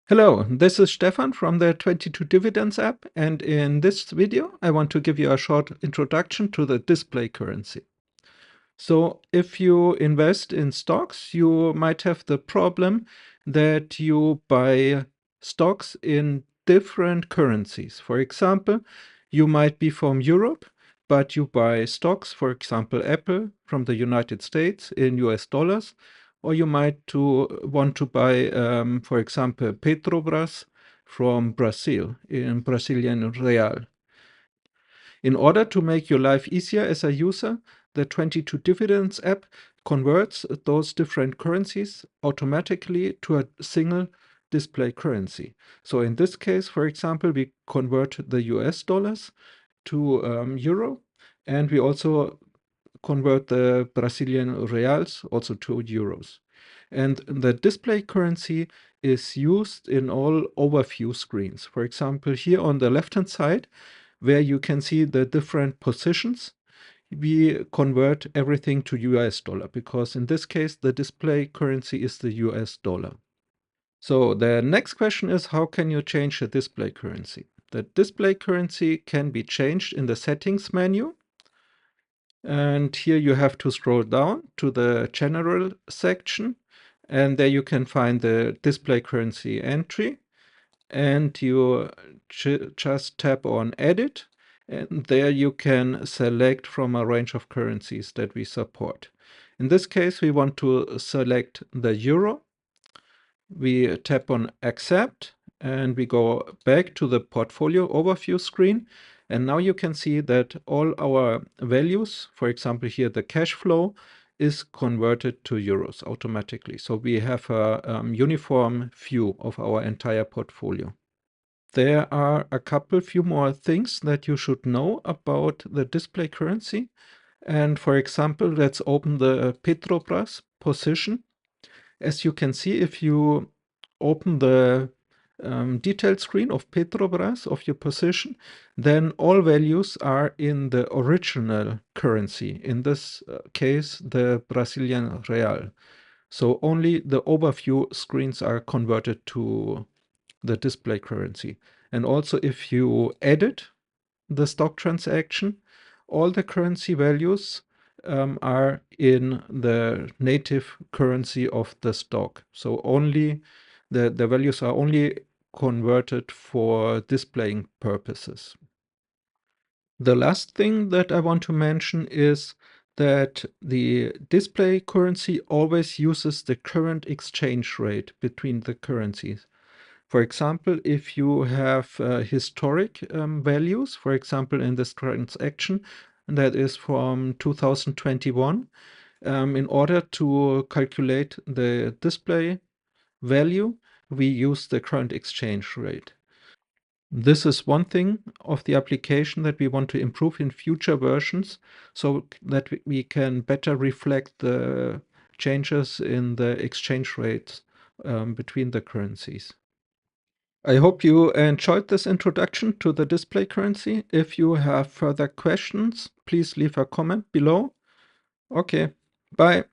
Hello, this is Stefan from the 22 Dividends app, and in this video I want to give you a short introduction to the display currency. So if you invest in stocks, you might have the problem that you buy stocks in different currencies. For example, you might be from Europe, but you buy stocks, for example, Apple from the United States in US dollars, or you might want to buy, for example, Petrobras from Brazil in Brazilian real. In order to make your life easier as a user, the 22 Dividends app converts those different currencies automatically to a single display currency. So in this case, for example, we convert the US dollars to euro, and we also convert the Brazilian reals also to euros. And the display currency is used in all overview screens. For example, here on the left-hand side, where you can see the different positions, we convert everything to US dollar because in this case, the display currency is the US dollar. So the next question is, how can you change the display currency? The display currency can be changed in the settings menu. And here you have to scroll down to the general section, and there you can find the display currency entry, and you just tap on edit, and there you can select from a range of currencies that we support. In this case, we want to select the euro. We tap on accept, and we go back to the portfolio overview screen. And now you can see that all our values, for example, here the cash flow, is converted to euros automatically. So we have a uniform view of our entire portfolio. There are a few more things that you should know about the display currency. And for example, let's open the Petrobras position. As you can see, if you open the detailed screen of Petrobras of your position, then all values are in the original currency, in this case, the Brazilian real. So only the overview screens are converted to the display currency. And also if you edit the stock transaction, all the currency values are in the native currency of the stock. So only the values are only converted for displaying purposes. The last thing that I want to mention is that the display currency always uses the current exchange rate between the currencies. For example, if you have historic values, for example, in this transaction that is from 2021, in order to calculate the display value, we use the current exchange rate. This is one thing of the application that we want to improve in future versions so that we can better reflect the changes in the exchange rates between the currencies. I hope you enjoyed this introduction to the display currency. If you have further questions, please leave a comment below. Okay, bye.